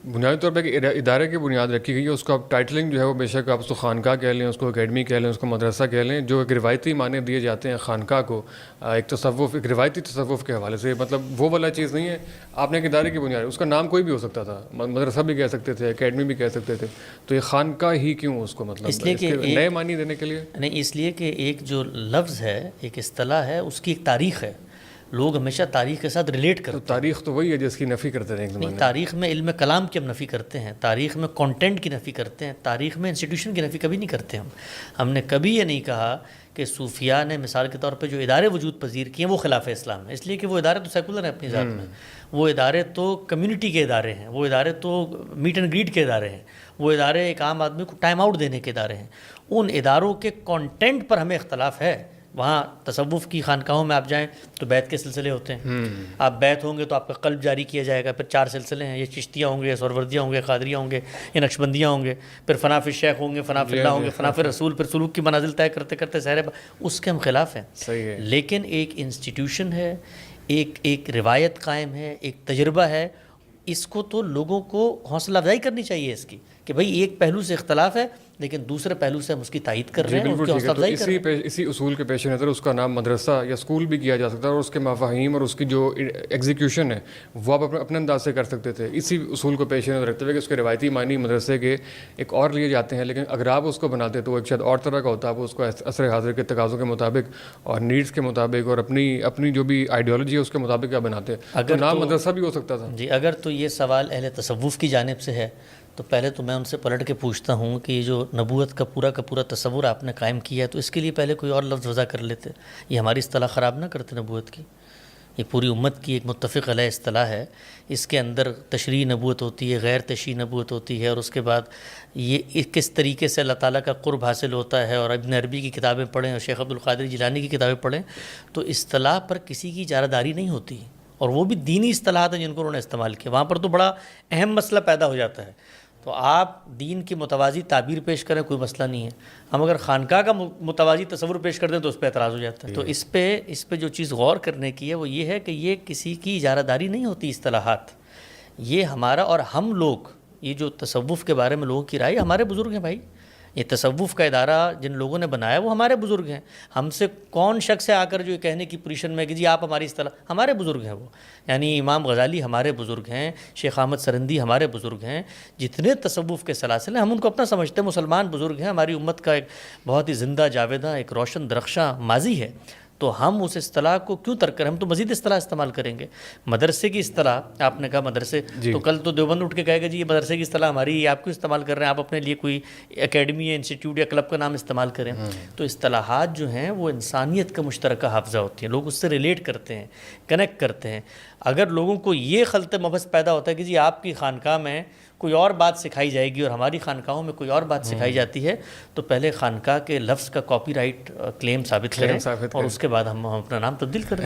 بنیادی طور پہ ایک ادارے کی بنیاد رکھی گئی ہے. اس کا ٹائٹلنگ جو ہے وہ بے شک آپ اس کو خانقاہ کہہ لیں, اس کو اکیڈمی کہہ لیں, اس کو مدرسہ کہہ لیں, جو ایک روایتی معنی دیے جاتے ہیں خانقاہ کو ایک تصوف, ایک روایتی تصوف کے حوالے سے. مطلب وہ والا چیز نہیں ہے. آپ نے ایک ادارے کی بنیاد, اس کا نام کوئی بھی ہو سکتا تھا, مدرسہ بھی کہہ سکتے تھے, اکیڈمی بھی کہہ سکتے تھے. تو یہ خانقاہ ہی کیوں اس کو, مطلب اس لیے اس کہ کے نئے معنی دینے کے لیے نہیں, اس لیے کہ ایک جو لفظ ہے, ایک اصطلاح ہے, اس کی ایک تاریخ ہے. لوگ ہمیشہ تاریخ کے ساتھ ریلیٹ کرتے تو ہیں. تاریخ تو وہی ہے جس کی نفی کرتے رہے ایک زمانے نہیں, میں. تاریخ میں علم کلام کی ہم نفی کرتے ہیں, تاریخ میں کانٹینٹ کی نفی کرتے ہیں, تاریخ میں انسٹیٹیوشن کی نفی کبھی نہیں کرتے. ہم نے کبھی یہ نہیں کہا کہ صوفیاء نے مثال کے طور پہ جو ادارے وجود پذیر کیے ہیں وہ خلاف اسلام ہے, اس لیے کہ وہ ادارے تو سیکولر ہیں اپنی ذات میں. وہ ادارے تو کمیونٹی کے ادارے ہیں, وہ ادارے تو میٹ اینڈ گریٹ کے ادارے ہیں, وہ ادارے ایک عام آدمی کو ٹائم آؤٹ دینے کے ادارے ہیں. ان اداروں کے کانٹینٹ پر ہمیں اختلاف ہے. وہاں تصوف کی خانقاہوں میں آپ جائیں تو بیت کے سلسلے ہوتے ہیں. آپ بیت ہوں گے تو آپ کا قلب جاری کیا جائے گا. پھر 4 سلسلے ہیں, یہ چشتیہ ہوں گے, یہ سہروردیہ ہوں گے, قادریہ ہوں گے, یہ نقشبندیہ ہوں گے, پھر فنا فی الشیخ ہوں گے, فنا فی اللہ ہوں گے, فنا فی رسول, پھر سلوک کی منازل طے کرتے کرتے سہرے. اس کے ہم خلاف ہیں. صحیح ہے. لیکن ایک انسٹیٹیوشن ہے, ایک روایت قائم ہے, ایک تجربہ ہے. اس کو تو لوگوں کو حوصلہ افزائی کرنی چاہیے اس کی کہ بھئی ایک پہلو سے اختلاف ہے لیکن دوسرے پہلو سے ہم اس کی تائید کر رہے ہیں, اس کی حوصلہ افزائی کر رہے ہیں. اسی اصول کے پیش نظر اس کا نام مدرسہ یا اسکول بھی کیا جا سکتا ہے, اور اس کے مفاہیم اور اس کی جو ایگزیکیوشن ہے وہ آپ اپنے انداز سے کر سکتے تھے, اسی اصول کو پیش نظر رکھتے ہوئے کہ اس کے روایتی معنی مدرسے کے ایک اور لیے جاتے ہیں, لیکن اگر آپ اس کو بناتے تو وہ ایک شاید اور طرح کا ہوتا ہے. وہ اس کو عصر حاضر کے تقاضوں کے مطابق اور نیڈس کے مطابق اور اپنی جو بھی آئیڈیالوجی ہے اس کے مطابق آپ بناتے. تو نام مدرسہ بھی ہو سکتا تھا. جی, اگر تو یہ سوال اہل تصوف کی جانب سے ہے تو پہلے تو میں ان سے پلٹ کے پوچھتا ہوں کہ یہ جو نبوت کا پورا تصور آپ نے قائم کیا ہے تو اس کے لیے پہلے کوئی اور لفظ وضع کر لیتے. یہ ہماری اصطلاح خراب نہ کرتے نبوت کی. یہ پوری امت کی ایک متفق علیہ اصطلاح ہے. اس کے اندر تشریح نبوت ہوتی ہے, غیر تشریح نبوت ہوتی ہے, اور اس کے بعد یہ کس طریقے سے اللہ تعالیٰ کا قرب حاصل ہوتا ہے. اور ابن عربی کی کتابیں پڑھیں اور شیخ عبدالقادر جیلانی کی کتابیں پڑھیں تو اصطلاح پر کسی کی اجارہ داری نہیں ہوتی, اور وہ بھی دینی اصطلاحات ہیں جن کو انہوں نے استعمال کیا. وہاں پر تو بڑا اہم مسئلہ پیدا ہو جاتا ہے. تو آپ دین کی متوازی تعبیر پیش کریں, کوئی مسئلہ نہیں ہے. ہم اگر خانقاہ کا متوازی تصور پیش کر دیں تو اس پہ اعتراض ہو جاتا ہے. تو اس پہ جو چیز غور کرنے کی ہے وہ یہ ہے کہ یہ کسی کی اجارہ داری نہیں ہوتی اصطلاحات. یہ ہمارا, اور ہم لوگ, یہ جو تصوف کے بارے میں لوگوں کی رائے, ہمارے بزرگ ہیں بھائی. یہ تصوف کا ادارہ جن لوگوں نے بنایا وہ ہمارے بزرگ ہیں. ہم سے کون شخص ہے آ کر جو یہ کہنے کی پوزیشن میں کہ جی آپ ہماری اصطلاح, ہمارے بزرگ ہیں وہ. یعنی امام غزالی ہمارے بزرگ ہیں, شیخ احمد سرندی ہمارے بزرگ ہیں. جتنے تصوف کے سلاسل ہیں ہم ان کو اپنا سمجھتے ہیں, مسلمان بزرگ ہیں. ہماری امت کا ایک بہت ہی زندہ جاویدہ, ایک روشن درخشاں ماضی ہے. تو ہم اس اصطلاح کو کیوں ترک کریں؟ ہم تو مزید اصطلاح استعمال کریں گے. مدرسے کی اصطلاح آپ نے کہا مدرسے, تو کل تو دیوبند اٹھ کے کہے گا جی یہ مدرسے کی اصطلاح ہماری, آپ کیوں استعمال کر رہے ہیں, آپ اپنے لیے کوئی اکیڈمی یا انسٹیٹیوٹ یا کلب کا نام استعمال کریں. تو اصطلاحات جو ہیں وہ انسانیت کا مشترکہ حافظہ ہوتی ہیں, لوگ اس سے ریلیٹ کرتے ہیں, کنیکٹ کرتے ہیں. اگر لوگوں کو یہ خلط مبحث پیدا ہوتا ہے کہ جی آپ کی خانقاہ میں کوئی اور بات سکھائی جائے گی اور ہماری خانقاہوں میں کوئی اور بات سکھائی جاتی ہے, تو پہلے خانقاہ کے لفظ کا کاپی رائٹ کلیم ثابت کریں اور اس کے بعد ہم اپنا نام تبدیل کریں.